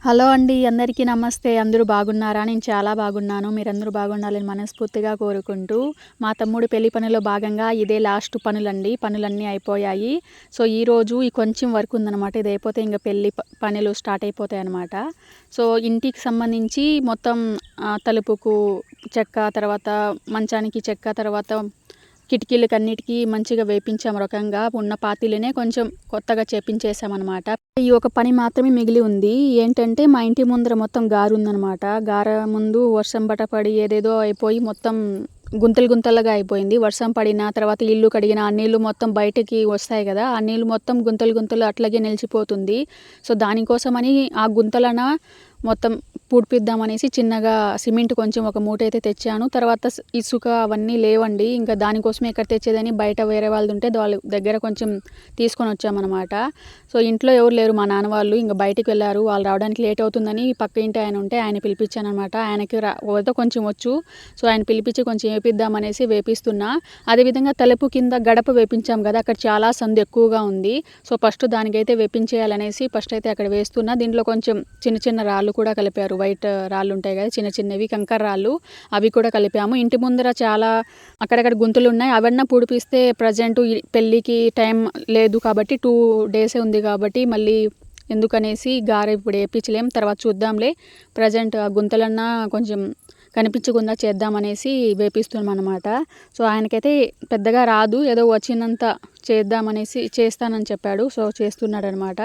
Hello అండి. అందరికీ నమస్తే. అందరూ బాగున్నారా? నేను చాలా బాగున్నాను. మీరందరూ బాగుండాలని మనస్ఫూర్తిగా కోరుకుంటూ, మా తమ్ముడు పెళ్లి పనిలో భాగంగా ఇదే లాస్ట్ పనులండి. పనులన్నీ అయిపోయాయి. సో, ఈరోజు ఈ కొంచెం వర్క్ ఉందనమాట. ఇది అయిపోతే ఇంక పెళ్లి పనులు స్టార్ట్ అయిపోతాయన్నమాట. సో, ఇంటికి సంబంధించి మొత్తం తలుపుకు చెక్క, తర్వాత మంచానికి చెక్క, తర్వాత కిటికీలకన్నిటికీ మంచిగా వేపించాం రకంగా. ఉన్న పాతీలనే కొంచెం కొత్తగా చేపించేసామనమాట. ఈ ఒక పని మాత్రమే మిగిలి ఉంది. ఏంటంటే మా ఇంటి ముందర మొత్తం గారుందనమాట. గార ముందు వర్షం పడి ఏదేదో అయిపోయి మొత్తం గుంతలు గుంతలుగా అయిపోయింది. వర్షం పడిన తర్వాత ఇల్లు కడిగిన ఆ నీళ్లు మొత్తం బయటకి వస్తాయి కదా! ఆ నీళ్లు మొత్తం గుంతలు గుంతలు అట్లాగే నిలిచిపోతుంది. సో, దానికోసమని ఆ గుంతలన మొత్తం పూడ్పిద్దామనేసి చిన్నగా సిమెంట్ కొంచెం ఒక మూట అయితే తెచ్చాను. తర్వాత ఇసుక అవన్నీ లేవండి. ఇంకా దానికోసమే ఎక్కడ తెచ్చేదని బయట వేరే వాళ్ళదుంటే వాళ్ళ దగ్గర కొంచెం తీసుకొని వచ్చామనమాట. సో, ఇంట్లో ఎవరు లేరు మా నాన్న వాళ్ళు. ఇంక బయటికి వెళ్లారు. వాళ్ళు రావడానికి లేట్ అవుతుందని పక్క ఇంటి ఆయన ఉంటే ఆయన పిలిపించాననమాట. ఆయనకి ఏదో కొంచెం వచ్చు. సో, ఆయన పిలిపించి కొంచెం వేపిద్దామనేసి వేపిస్తున్నా. అదేవిధంగా తలుపు కింద గడప వేపించాం కదా! అక్కడ చాలా సందు ఎక్కువగా ఉంది. సో, ఫస్ట్ దానికైతే వేపించేయాలనేసి ఫస్ట్ అయితే అక్కడ వేస్తున్నా. దీంట్లో కొంచెం చిన్న చిన్న రాళ్ళు కూడా కలిపారు. వైట్ రాళ్ళు ఉంటాయి కదా! చిన్న చిన్నవి కంకర రాళ్ళు. అవి కూడా కలిపాము. ఇంటి ముందర చాలా అక్కడక్కడ గుంతలున్నాయి. అవన్నా పూడిపిస్తే ప్రజెంట్ పెళ్ళికి టైం లేదు కాబట్టి 2 డేసే ఉంది కాబట్టి మళ్ళీ ఎందుకనేసి గారె ఇప్పుడు ఏపించలేం. తర్వాత చూద్దాంలే. ప్రజెంట్ ఆ గుంతలన్నా కొంచెం కనిపించకుండా చేద్దామనేసి వేపిస్తున్నామనమాట. సో, ఆయనకైతే పెద్దగా రాదు. ఏదో వచ్చినంత చేద్దామనేసి చేస్తానని చెప్పాడు. సో, చేస్తున్నాడనమాట.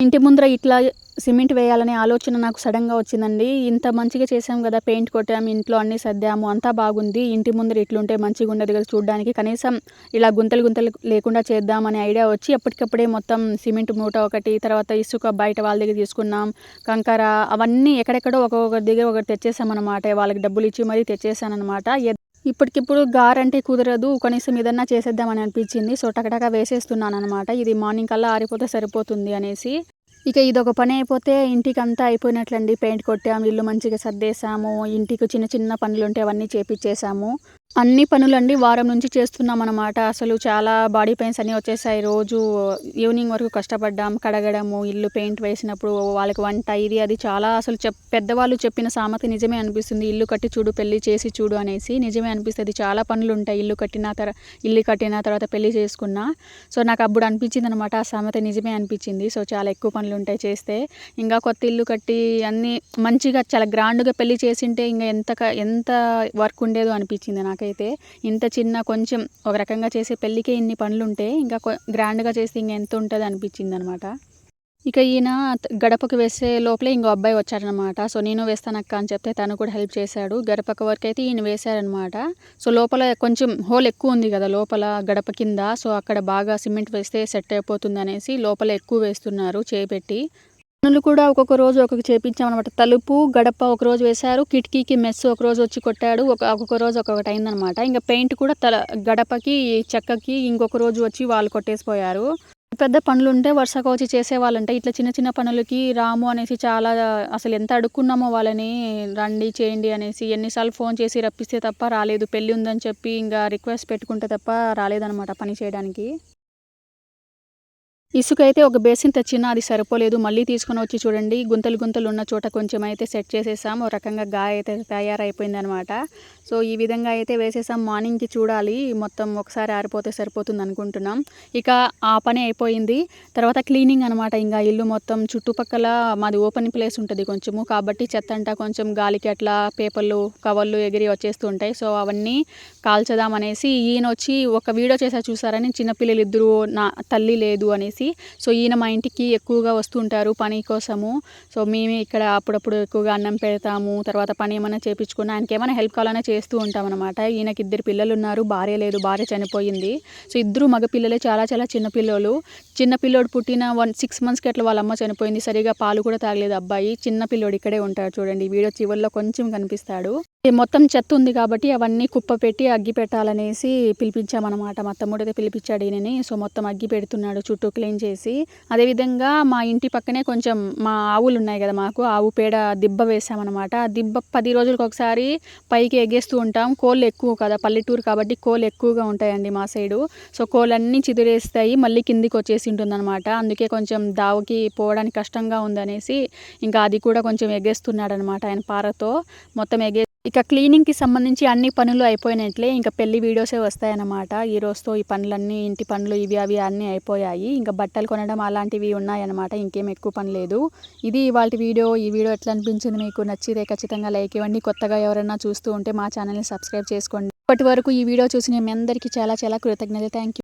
ఇంటి ముందర ఇట్లా సిమెంట్ వేయాలనే ఆలోచన నాకు సడన్‌గా వచ్చిందండి. ఇంత మంచిగా చేసాం కదా! పెయింట్ కొట్టాము, ఇంట్లో అన్నీ సర్దాము, అంతా బాగుంది. ఇంటి ముందర ఇట్లుంటే మంచిగుండదు కదా చూడ్డానికి. కనీసం ఇలా గుంతలు గుంతలు లేకుండా చేద్దామనే ఐడియా వచ్చి అప్పటికప్పుడే మొత్తం సిమెంట్ మూట ఒకటి, తర్వాత ఇసుక బయట వాళ్ళ దగ్గర తీసుకున్నాం. కంకర అవన్నీ ఎక్కడెక్కడో ఒక్కొక్కరి దగ్గర ఒకటి తెచ్చేసామనమాట. వాళ్ళకి డబ్బులిచ్చి మరీ తెచ్చేసాననమాట. ఇప్పటికిప్పుడు గారంటే కుదరదు. కనీసం ఏదన్నా చేసేద్దామని అనిపించింది. సో, టకటక వేసేస్తున్నాననమాట. ఇది మార్నింగ్ కల్లా ఆరిపోతే సరిపోతుంది అనేసి. ఇక ఇదొక పని అయిపోతే ఇంటికంతా అయిపోయినట్లండి. పెయింట్ కొట్టాము, ఇల్లు మంచిగా సర్దేశాము, ఇంటికి చిన్న చిన్న పనులుంటే అవన్నీ చేపిచ్చేసాము. అన్ని పనులండి వారం నుంచి చేస్తున్నామనమాట. అసలు చాలా బాడీ పెయిన్స్ అన్నీ వచ్చేసాయి. రోజు ఈవినింగ్ వరకు కష్టపడ్డాం. కడగడము, ఇల్లు పెయింట్ వేసినప్పుడు వాళ్ళకి వంట ఇది అది చాలా అసలు పెద్దవాళ్ళు చెప్పిన సామెత నిజమే అనిపిస్తుంది. ఇల్లు కట్టి చూడు, పెళ్లి చేసి చూడు అనేసి. నిజమే అనిపిస్తది. చాలా పనులుంటాయి ఇల్లు కట్టిన తర్వాత పెళ్లి చేసుకున్నా. సో, నాకు అప్పుడు అనిపించిందనమాట. ఆ సామెత నిజమే అనిపించింది. సో, చాలా ఎక్కువ పనులుంటాయి చేస్తే. ఇంకా కొత్త ఇల్లు కట్టి అన్నీ మంచిగా చాలా గ్రాండ్‌గా పెళ్లి చేసింటే ఇంక ఎంత వర్క్ ఉండేదో అనిపించింది నాకైతే. ఇంత చిన్న కొంచెం ఒక రకంగా చేసే పెళ్ళికే ఇన్ని పనులుంటే ఇంకా గ్రాండ్‌గా చేస్తే ఇంకెంత ఉంటది అనిపించిందనమాట. ఇక ఈయన గడపకు వేసే లోపలే ఇంకో అబ్బాయి వచ్చాడనమాట. సో, నేను వేస్తానక్క అని చెప్తే తను కూడా హెల్ప్ చేశాడు. గడపక వరకైతే ఈయన వేశారనమాట. సో, లోపల కొంచెం హోల్ ఎక్కువ ఉంది కదా! లోపల గడప కింద. సో, అక్కడ బాగా సిమెంట్ వేస్తే సెట్ అయిపోతుందనేసి లోపల ఎక్కువ వేస్తున్నారు చేయి పెట్టి. పనులు కూడా ఒక్కొక్క రోజు ఒక్కొక్క చేపించామనమాట. తలుపు, గడప ఒకరోజు వేశారు. కిటికీకి మెస్ ఒకరోజు వచ్చి కొట్టాడు. ఒక్కొక్క రోజు ఒక్కొక్కటి అయిందనమాట. ఇంక పెయింట్ కూడా గడపకి, చెక్కకి ఇంకొక రోజు వచ్చి వాళ్ళు కొట్టేసిపోయారు. పెద్ద పనులుంటే వరుసగా వచ్చి చేసేవాళ్ళంట. ఇట్లా చిన్న చిన్న పనులకి రాము అనేసి చాలా అసలు ఎంత అడుక్కున్నామో వాళ్ళని రండి చేయండి అనేసి. ఎన్నిసార్లు ఫోన్ చేసి రప్పిస్తే తప్ప రాలేదు. పెళ్లి ఉందని చెప్పి ఇంక రిక్వెస్ట్ పెట్టుకుంటే తప్ప రాలేదనమాట పని చేయడానికి. ఇసుకైతే ఒక బేసిన్ తెచ్చినా అది సరిపోలేదు. మళ్ళీ తీసుకొని వచ్చి చూడండి గుంతలు గుంతలు ఉన్న చోట కొంచెం అయితే సెట్ చేసేసాం. ఓ రకంగా గాయ అయితే తయారైపోయిందనమాట. సో, ఈ విధంగా అయితే వేసేసాం. మార్నింగ్‌కి చూడాలి. మొత్తం ఒకసారి ఆరిపోతే సరిపోతుంది అనుకుంటున్నాం. ఇక ఆ పని అయిపోయింది. తర్వాత క్లీనింగ్ అనమాట. ఇంక ఇల్లు మొత్తం చుట్టుపక్కల మాది ఓపెన్ ప్లేస్ ఉంటది కొంచెము. కాబట్టి చెత్తంతా కొంచెం గాలికి అట్లా పేపర్లు, కవర్లు ఎగిరి వచ్చేస్తూ ఉంటాయి. సో, అవన్నీ కాల్చదామనేసి ఈయనొచ్చి ఒక వీడియో చేశారు చూసారని చిన్నపిల్లలు ఇద్దరు తల్లి లేదు అనేసి. సో, ఈయన మా ఇంటికి ఎక్కువగా వస్తూ ఉంటారు పని కోసము. సో, మేమే ఇక్కడ అప్పుడప్పుడు ఎక్కువగా అన్నం పెడతాము. తర్వాత పని ఏమైనా చేపించుకున్నా ఆయనకేమైనా హెల్ప్ కావాలన్నా చేస్తూ ఉంటామనమాట. ఈయనకి 2 పిల్లలున్నారు. భార్య లేదు. భార్య చనిపోయింది. సో, ఇద్దరు మగ పిల్లలే. చాలా చాలా చిన్న పిల్లోలు. చిన్న పిల్లోడు పుట్టిన 6 మంత్స్‌కి అట్లా వాళ్ళ అమ్మ చనిపోయింది. సరిగ్గా పాలు కూడా తాగలేదు అబ్బాయి. చిన్న పిల్లోడు ఇక్కడే ఉంటాడు చూడండి. వీడియో చివరిలో కొంచెం కనిపిస్తాడు. మొత్తం చెత్త ఉంది కాబట్టి అవన్నీ కుప్ప పెట్టి అగ్గి పెట్టాలనేసి పిలిపించామన్నమాట. మా తమ్ముడైతే పిలిపించాడు ఈయనని. సో మొత్తం అగ్గి పెడుతున్నాడు చుట్టూ క్లీన్ చేసి. అదేవిధంగా మా ఇంటి పక్కనే కొంచెం మా ఆవులు ఉన్నాయి కదా, మాకు ఆవు పేడ దిబ్బ వేసామన్నమాట. ఆ దిబ్బ 10 రోజులకు ఒకసారి పైకి ఎగేస్తూ ఉంటాం. కోళ్ళు ఎక్కువ కదా, పల్లెటూరు కాబట్టి కోళ్ళు ఎక్కువగా ఉంటాయండి మా సైడు. సో కోళ్ళన్నీ చిదిరేస్తాయి, మళ్ళీ కిందికి వచ్చేసి ఉంటుందన్నమాట. అందుకే కొంచెం దావకి పోవడానికి కష్టంగా ఉందనేసి ఇంకా అది కూడా కొంచెం ఎగేస్తున్నాడు అనమాట ఆయన పారతో మొత్తం ఇక క్లీనింగ్కి సంబంధించి అన్ని పనులు అయిపోయినట్లే. ఇంకా పెళ్లి వీడియోసే వస్తాయన్నమాట. ఈ రోజుతో ఈ పనులన్నీ, ఇంటి పనులు ఇవి అవి అన్నీ అయిపోయాయి. ఇంకా బట్టలు కొనడం అలాంటివి ఉన్నాయన్నమాట. ఇంకేం ఎక్కువ పని లేదు. ఇది ఇవాల్టి వీడియో. ఈ వీడియో ఎట్లా అనిపించింది మీకు? నచ్చితే ఖచ్చితంగా లైక్ ఇవ్వండి. కొత్తగా ఎవరైనా చూస్తూ ఉంటే మా ఛానల్ని సబ్స్క్రైబ్ చేసుకోండి. ఇప్పటి వరకు ఈ వీడియో చూసిన మీ అందరికీ చాలా చాలా కృతజ్ఞతలు. Thank you.